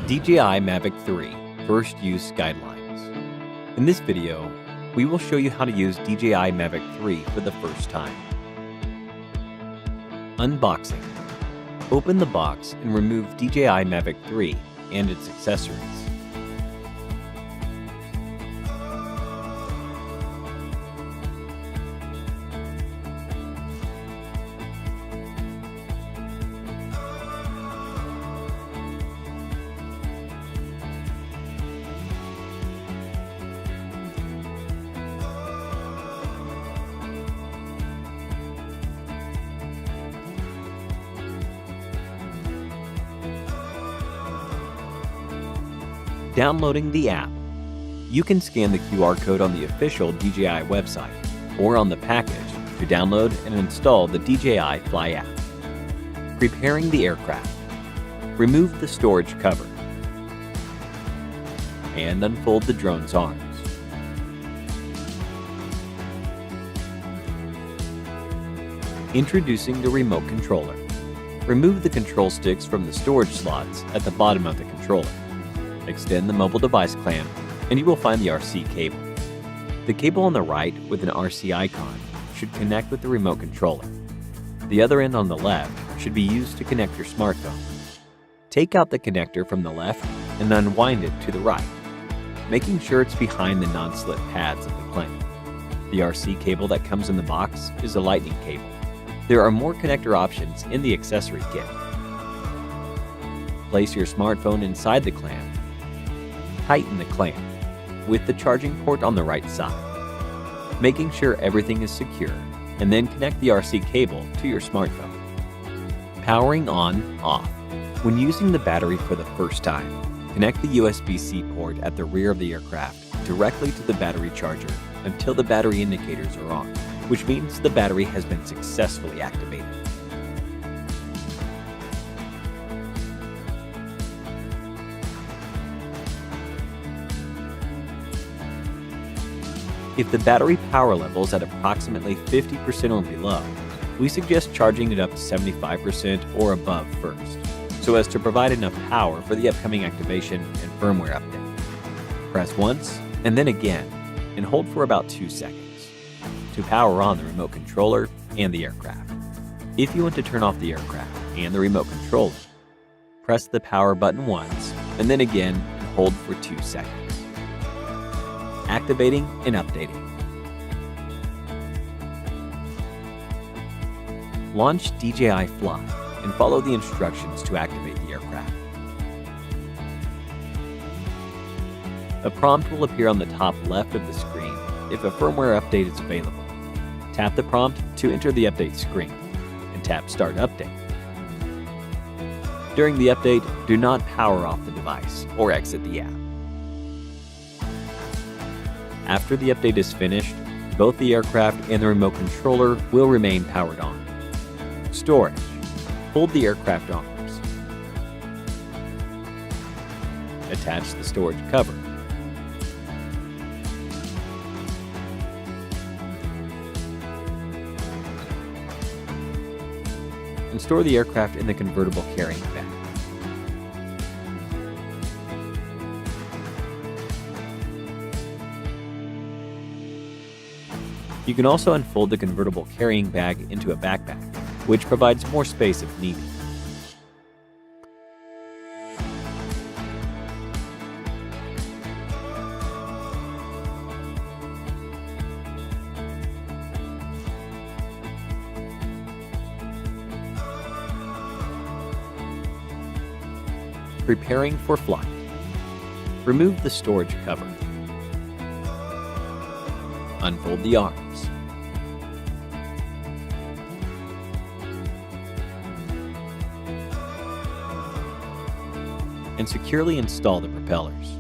DJI Mavic 3 First Use Guidelines. In this video, we will show you how to use DJI Mavic 3 for the first time. Unboxing. Open the box and remove DJI Mavic 3 and its accessories. Downloading the app. You can scan the QR code on the official DJI website or on the package to download and install the DJI Fly app. Preparing the aircraft. Remove the storage cover and unfold the drone's arms. Introducing the remote controller. Remove the control sticks from the storage slots at the bottom of the controller. Extend the mobile device clamp, and you will find the RC cable. The cable on the right with an RC icon should connect with the remote controller. The other end on the left should be used to connect your smartphone. Take out the connector from the left and unwind it to the right, making sure it's behind the non-slip pads of the plane. The RC cable that comes in the box is a lightning cable. There are more connector options in the accessory kit. Place your smartphone inside the clamp. Tighten the clamp with the charging port on the right side, making sure everything is secure, and then connect the RC cable to your smartphone. Powering on/off. When using the battery for the first time, connect the USB-C port at the rear of the aircraft directly to the battery charger until the battery indicators are on, which means the battery has been successfully activated. If the battery power level is at approximately 50% or below, we suggest charging it up to 75% or above first, so as to provide enough power for the upcoming activation and firmware update. Press once and then again, and hold for about 2 seconds to power on the remote controller and the aircraft. If you want to turn off the aircraft and the remote controller, press the power button once and then again and hold for 2 seconds. Activating and updating. Launch DJI Fly and follow the instructions to activate the aircraft. A prompt will appear on the top left of the screen if a firmware update is available. Tap the prompt to enter the update screen and tap Start Update. During the update, do not power off the device or exit the app. After the update is finished, both the aircraft and the remote controller will remain powered on. Storage. Fold the aircraft arms. Attach the storage cover. And store the aircraft in the convertible carrying bag. You can also unfold the convertible carrying bag into a backpack, which provides more space if needed. Preparing for flight. Remove the storage cover. Unfold the arms. And securely install the propellers.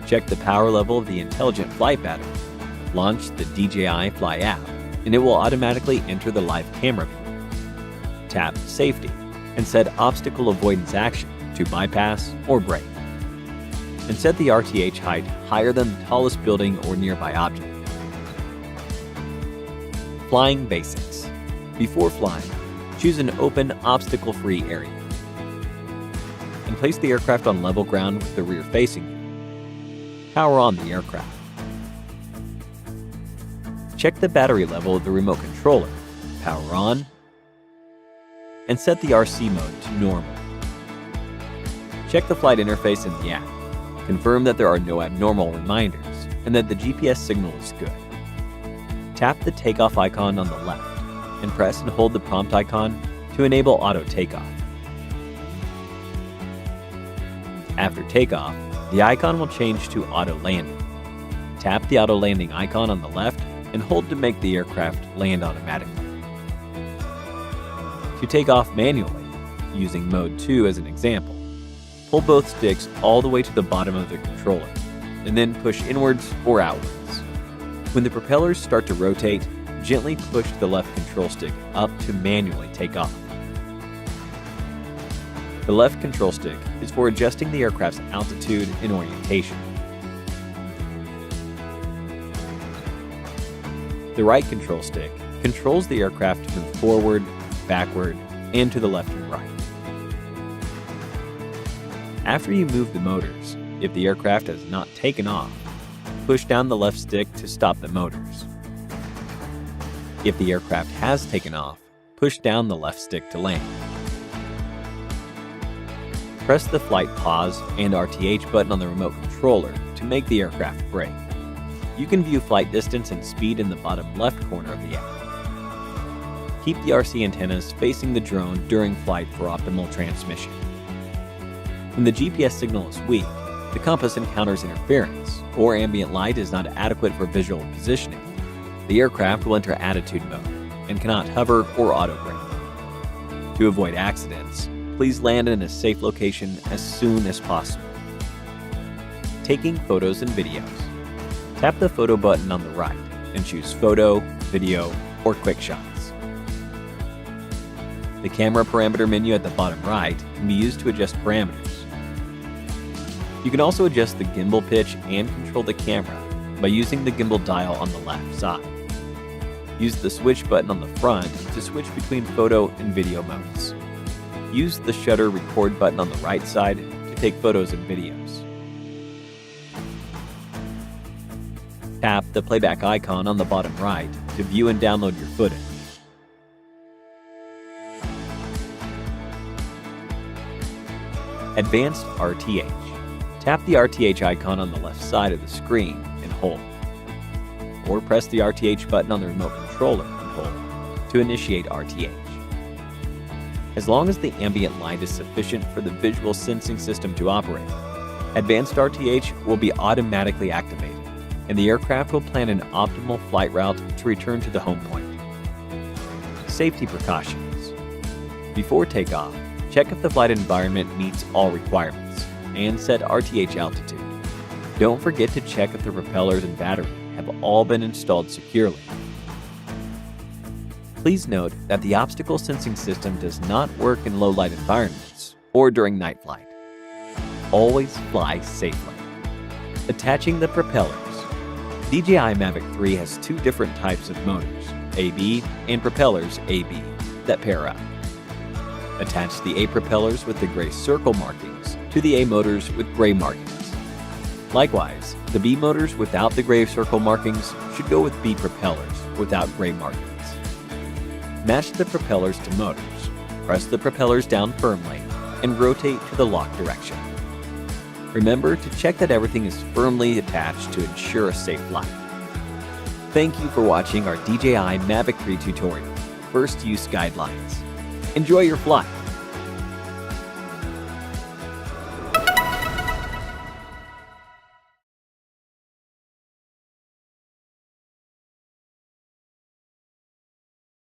Check the power level of the intelligent flight battery. Launch the DJI Fly app, and it will automatically enter the live camera view. Tap Safety and set Obstacle Avoidance Action to bypass or brake. And set the RTH height higher than the tallest building or nearby object. Flying basics. Before flying, choose an open, obstacle-free area. and place the aircraft on level ground with the rear facing you. Power on the aircraft. Check the battery level of the remote controller, power on, and set the RC mode to normal. Check the flight interface in the app. Confirm that there are no abnormal reminders and that the GPS signal is good. Tap the takeoff icon on the left and press and hold the prompt icon to enable auto takeoff. After takeoff, the icon will change to auto landing. Tap the auto landing icon on the left and hold to make the aircraft land automatically. To take off manually, using Mode 2 as an example, pull both sticks all the way to the bottom of the controller, and then push inwards or outwards. When the propellers start to rotate, gently push the left control stick up to manually take off. The left control stick is for adjusting the aircraft's altitude and orientation. The right control stick controls the aircraft to move forward, backward, and to the left and right. After you move the motors, if the aircraft has not taken off, push down the left stick to stop the motors. If the aircraft has taken off, push down the left stick to land. Press the flight pause and RTH button on the remote controller to make the aircraft brake. You can view flight distance and speed in the bottom left corner of the app. Keep the RC antennas facing the drone during flight for optimal transmission. When the GPS signal is weak, the compass encounters interference, or ambient light is not adequate for visual positioning, the aircraft will enter attitude mode and cannot hover or auto-brake. To avoid accidents, please land in a safe location as soon as possible. Taking photos and videos. Tap the photo button on the right and choose Photo, Video, or Quick Shots. The camera parameter menu at the bottom right can be used to adjust parameters. You can also adjust the gimbal pitch and control the camera by using the gimbal dial on the left side. Use the switch button on the front to switch between photo and video modes. Use the shutter record button on the right side to take photos and videos. Tap the playback icon on the bottom right to view and download your footage. Advanced RTH. Tap the RTH icon on the left side of the screen and hold. Or press the RTH button on the remote controller and hold to initiate RTH. As long as the ambient light is sufficient for the visual sensing system to operate, Advanced RTH will be automatically activated, and the aircraft will plan an optimal flight route to return to the home point. Safety precautions. Before takeoff, check if the flight environment meets all requirements, and set RTH altitude. Don't forget to check if the propellers and battery have all been installed securely. Please note that the obstacle sensing system does not work in low light environments or during night flight. Always fly safely. Attaching the propellers. DJI Mavic 3 has two different types of motors, AB and propellers AB, that pair up. Attach the A propellers with the gray circle markings to the A motors with gray markings. Likewise, the B motors without the gray circle markings should go with B propellers without gray markings. Match the propellers to motors, press the propellers down firmly, and rotate to the lock direction. Remember to check that everything is firmly attached to ensure a safe flight. Thank you for watching our DJI Mavic 3 tutorial, First Use Guidelines. Enjoy your flight!